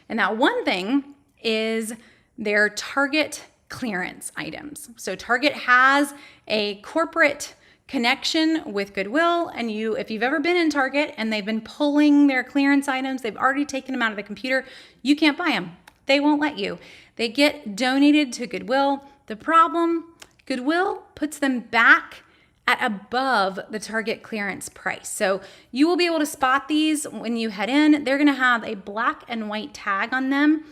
[SPEAKER 1] And that one thing is their Target clearance items. So Target has a corporate connection with Goodwill, and if you've ever been in Target and they've been pulling their clearance items, they've already taken them out of the computer, you can't buy them. They won't let you. They get donated to Goodwill. The problem, Goodwill puts them back at above the Target clearance price. So you will be able to spot these when you head in. They're going to have a black and white tag on them,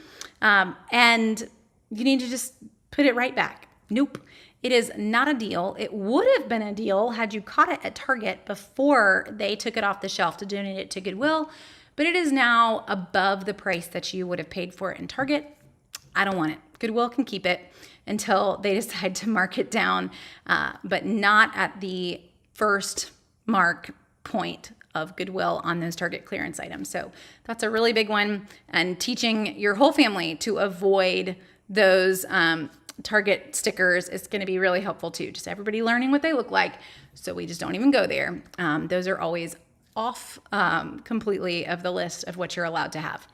[SPEAKER 1] and you need to just put it right back. Nope. It is not a deal. It would have been a deal had you caught it at Target before they took it off the shelf to donate it to Goodwill, but it is now above the price that you would have paid for it in Target. I don't want it. Goodwill can keep it until they decide to mark it down, but not at the first mark point of Goodwill on those Target clearance items. So that's a really big one, and teaching your whole family to avoid those Target stickers is going to be really helpful too. Just everybody learning what they look like, so we just don't even go there. Those are always off completely of the list of what you're allowed to have.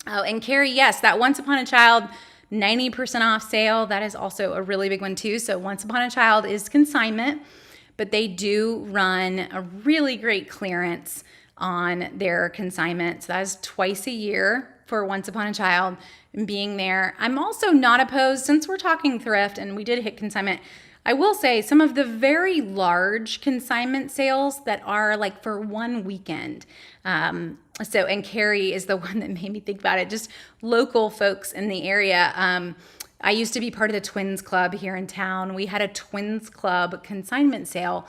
[SPEAKER 1] Oh, and Carrie, yes, that Once Upon a Child 90% off sale, that is also a really big one too. So Once Upon a Child is consignment, but they do run a really great clearance on their consignment. So that is twice a year for Once Upon a Child and being there. I'm also not opposed, since we're talking thrift and we did hit consignment, I will say some of the very large consignment sales that are like for one weekend. And Carrie is the one that made me think about it. Just local folks in the area. I used to be part of the Twins Club here in town. We had a Twins Club consignment sale.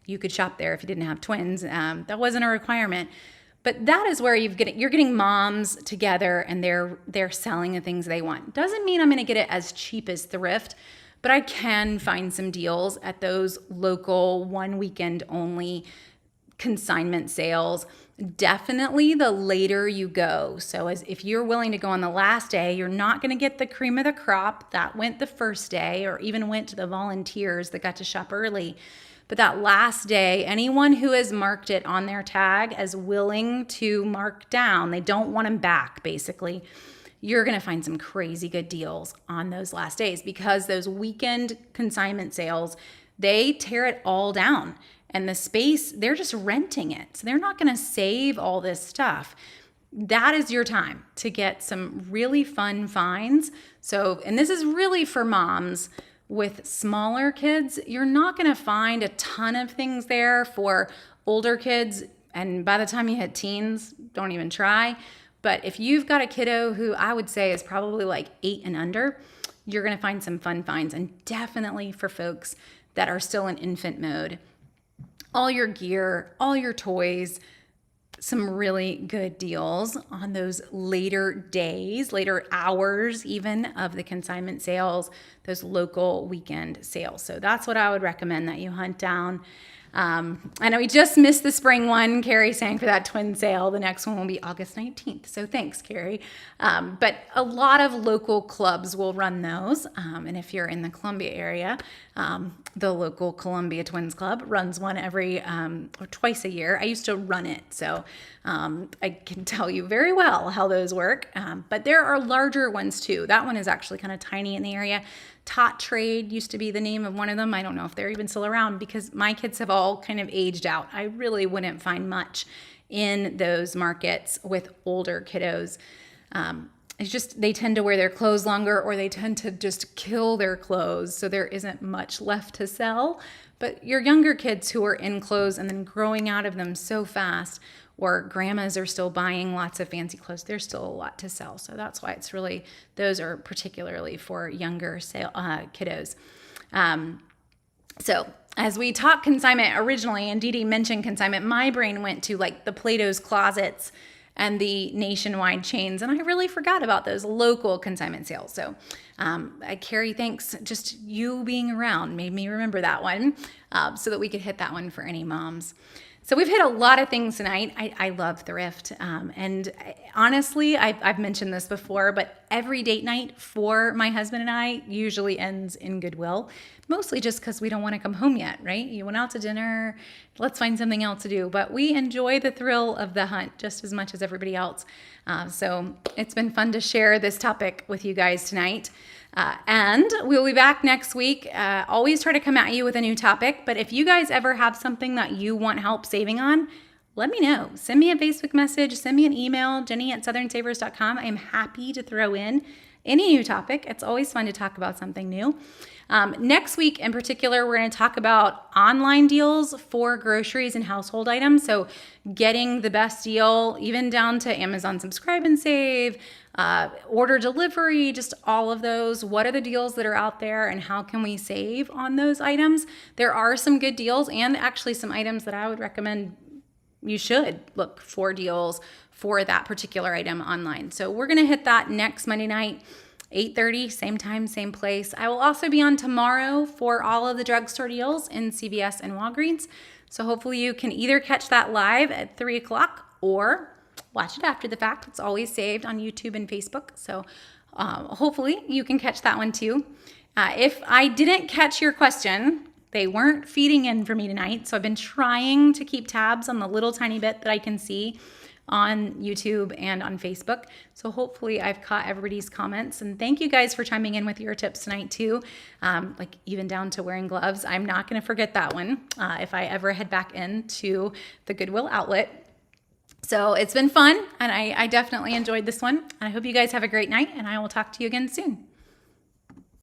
[SPEAKER 1] You could shop there if you didn't have twins. That wasn't a requirement. But that is where you're getting moms together and they're selling the things they want. Doesn't mean I'm going to get it as cheap as Thrift, but I can find some deals at those local one weekend only consignment sales. Definitely the later you go. So if you're willing to go on the last day, you're not going to get the cream of the crop that went the first day or even went to the volunteers that got to shop early. But that last day, anyone who has marked it on their tag as willing to mark down, they don't want them back, basically, you're going to find some crazy good deals on those last days because those weekend consignment sales, they tear it all down. And the space, they're just renting it. So they're not going to save all this stuff. That is your time to get some really fun finds. So, and this is really for moms. With smaller kids, you're not going to find a ton of things there. For older kids, and by the time you hit teens, don't even try. But if you've got a kiddo who I would say is probably like 8 and under, you're going to find some fun finds. And definitely for folks that are still in infant mode, all your gear, all your toys, some really good deals on those later days, later hours even of the consignment sales, those local weekend sales. So that's what I would recommend that you hunt down. I know we just missed the spring one, Carrie saying, for that twin sale. The next one will be August 19th. So thanks, Carrie. But a lot of local clubs will run those. And if you're in the Columbia area, the local Columbia Twins Club runs one every or twice a year. I used to run it, so I can tell you very well how those work. But there are larger ones too. That one is actually kind of tiny in the area. Tot Trade used to be the name of one of them. I don't know if they're even still around because my kids have all kind of aged out. I really wouldn't find much in those markets with older kiddos. It's just they tend to wear their clothes longer or they tend to just kill their clothes. So there isn't much left to sell. But your younger kids who are in clothes and then growing out of them so fast, or grandmas are still buying lots of fancy clothes, there's still a lot to sell. So that's why it's really, those are particularly for younger kiddos. So as we talk consignment originally, and Dee Dee mentioned consignment, my brain went to like the Plato's Closets and the nationwide chains. And I really forgot about those local consignment sales. So Carrie, thanks. Just you being around made me remember that one so that we could hit that one for any moms. So we've hit a lot of things tonight. I love Thrift. And honestly, I've mentioned this before, but every date night for my husband and I usually ends in Goodwill, mostly just because we don't want to come home yet, right? You went out to dinner, let's find something else to do. But we enjoy the thrill of the hunt just as much as everybody else. So it's been fun to share this topic with you guys tonight. And we'll be back next week. Always try to come at you with a new topic. But if you guys ever have something that you want help saving on, let me know. Send me a Facebook message. Send me an email, jenny@southernsavers.com. I am happy to throw in any new topic. It's always fun to talk about something new. Next week in particular, we're going to talk about online deals for groceries and household items. So getting the best deal, even down to Amazon Subscribe and Save, order delivery, just all of those. What are the deals that are out there and how can we save on those items? There are some good deals and actually some items that I would recommend you should look for deals for that particular item online. So we're going to hit that next Monday night, 8:30, same time, same place. I will also be on tomorrow for all of the drugstore deals in CVS and Walgreens. So hopefully you can either catch that live at 3 o'clock or watch it after the fact. It's always saved on YouTube and Facebook. So hopefully you can catch that one too. If I didn't catch your question, they weren't feeding in for me tonight. So I've been trying to keep tabs on the little tiny bit that I can see on YouTube and on Facebook. So hopefully I've caught everybody's comments. And thank you guys for chiming in with your tips tonight too. Like even down to wearing gloves. I'm not going to forget that one if I ever head back into the Goodwill outlet. So it's been fun, and I definitely enjoyed this one. I hope you guys have a great night, and I will talk to you again soon.